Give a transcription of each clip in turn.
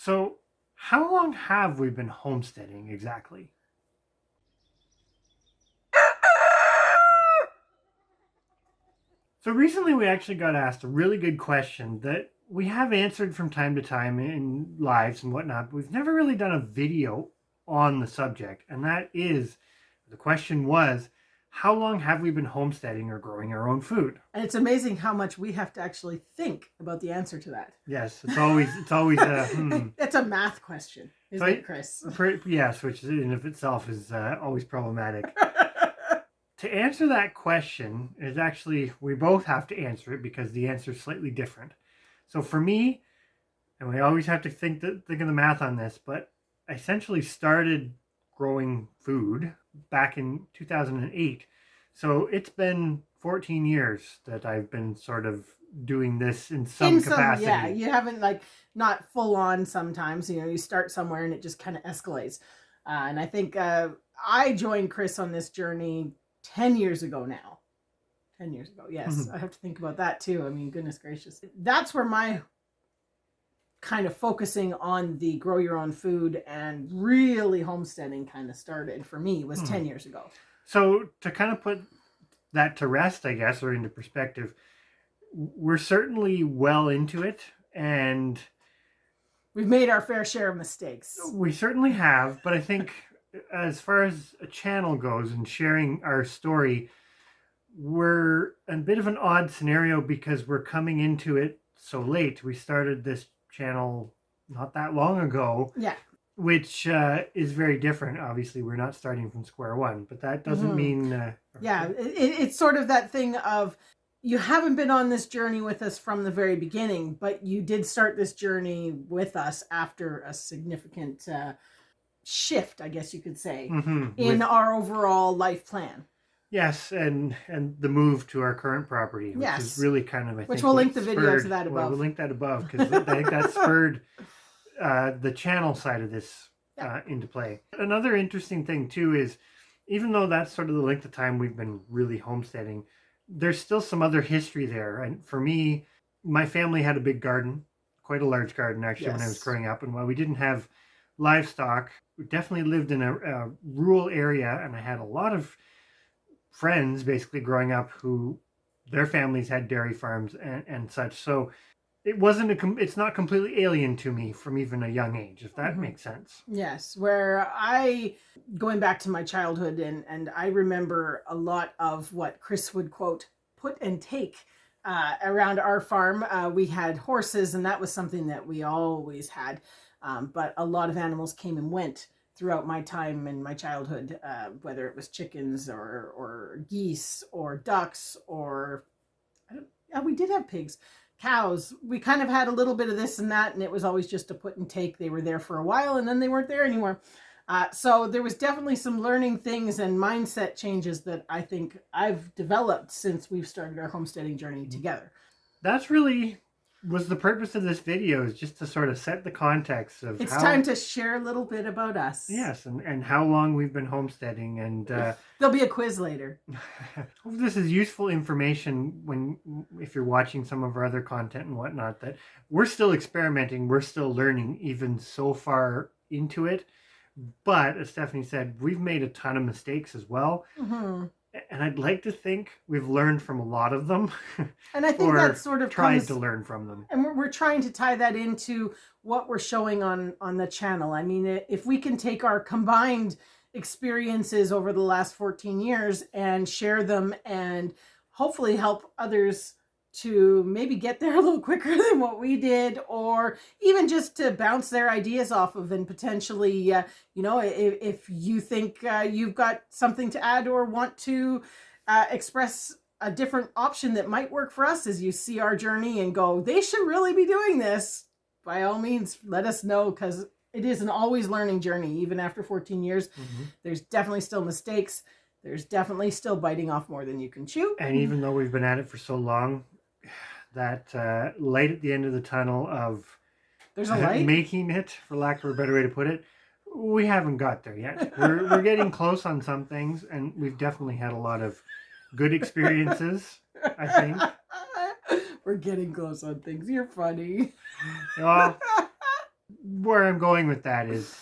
So, how long have we been homesteading exactly? So, recently we actually got asked a really good question that we have answered from time to time in lives and whatnot, but we've never really done a video on the subject. And that is the question was, how long have we been homesteading or growing our own food? And it's amazing how much we have to actually think about the answer to that. Yes, it's always It's a math question, isn't it, Chris? Yes, which in of itself is always problematic. To answer that question is actually, we both have to answer it because the answer is slightly different. So for me, and we always have to think of the math on this, but I essentially started growing food back in 2008. So it's been 14 years that I've been sort of doing this in some capacity. Yeah, you haven't not full on sometimes. You start somewhere and it just kind of escalates. And I think I joined Chris on this journey 10 years ago now. 10 years ago, yes. Mm-hmm. I have to think about that too. I mean, goodness gracious. That's where my kind of focusing on the grow your own food and really homesteading kind of started for me was 10 years ago. So to kind of put that to rest, I guess, or into perspective, we're certainly well into it, and we've made our fair share of mistakes. We certainly have, but I think as far as a channel goes and sharing our story, we're a bit of an odd scenario because we're coming into it so late. We started this channel not that long ago. Yeah. Which is very different. Obviously, we're not starting from square one, but that doesn't mean... yeah, it's sort of that thing of you haven't been on this journey with us from the very beginning, but you did start this journey with us after a significant shift, I guess you could say, in our overall life plan. Yes, and the move to our current property, which is really kind of, I think... Which we'll link the video to that above. Well, we'll link that above, because I think that spurred the channel side of this into play. Another interesting thing, too, is even though that's sort of the length of time we've been really homesteading, there's still some other history there. And for me, my family had a big garden, quite a large garden, actually, when I was growing up. And while we didn't have livestock, we definitely lived in a rural area, and I had a lot of friends basically growing up who their families had dairy farms and such. So it's not completely alien to me from even a young age, if that makes sense. Yes, going back to my childhood, and I remember a lot of what Chris would quote, put and take around our farm. We had horses, and that was something that we always had. But a lot of animals came and went throughout my time in my childhood, whether it was chickens or geese or ducks or we did have pigs, cows. We kind of had a little bit of this and that, and it was always just a put and take. They were there for a while and then they weren't there anymore. So there was definitely some learning things and mindset changes that I think I've developed since we've started our homesteading journey together. That's really was the purpose of this video, is just to sort of set the context of it's time to share a little bit about us. Yes, and how long we've been homesteading. And there'll be a quiz later. Hope this is useful information if you're watching some of our other content and whatnot, that we're still experimenting, we're still learning even so far into it. But as Stephanie said, we've made a ton of mistakes as well. And I'd like to think we've learned from a lot of them. And I think that sort of tried to learn from them. And we're trying to tie that into what we're showing on the channel. I mean, if we can take our combined experiences over the last 14 years and share them and hopefully help others to maybe get there a little quicker than what we did, or even just to bounce their ideas off of, and potentially, if you think you've got something to add or want to express a different option that might work for us as you see our journey and go, they should really be doing this, by all means, let us know, because it is an always learning journey. Even after 14 years, there's definitely still mistakes. There's definitely still biting off more than you can chew. And even though we've been at it for so long, that light at the end of the tunnel of there's a light making it, for lack of a better way to put it, we haven't got there yet. We're getting close on some things, and we've definitely had a lot of good experiences, I think. We're getting close on things. You're funny. Well, where I'm going with that is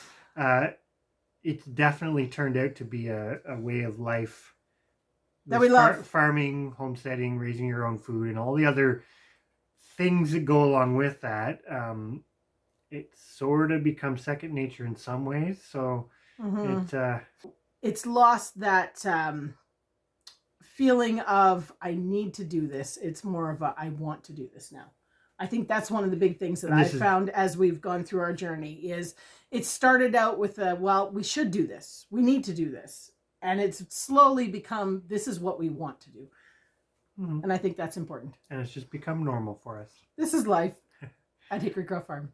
it's definitely turned out to be a way of life that we love. Farming, homesteading, raising your own food, and all the other things that go along with that. It sort of becomes second nature in some ways. So it's lost that feeling of I need to do this. It's more of a I want to do this now. I think that's one of the big things that I've found as we've gone through our journey is it started out with well, we should do this. We need to do this. And it's slowly become, this is what we want to do. And I think that's important. And it's just become normal for us. This is life at Hickorycroft Farm.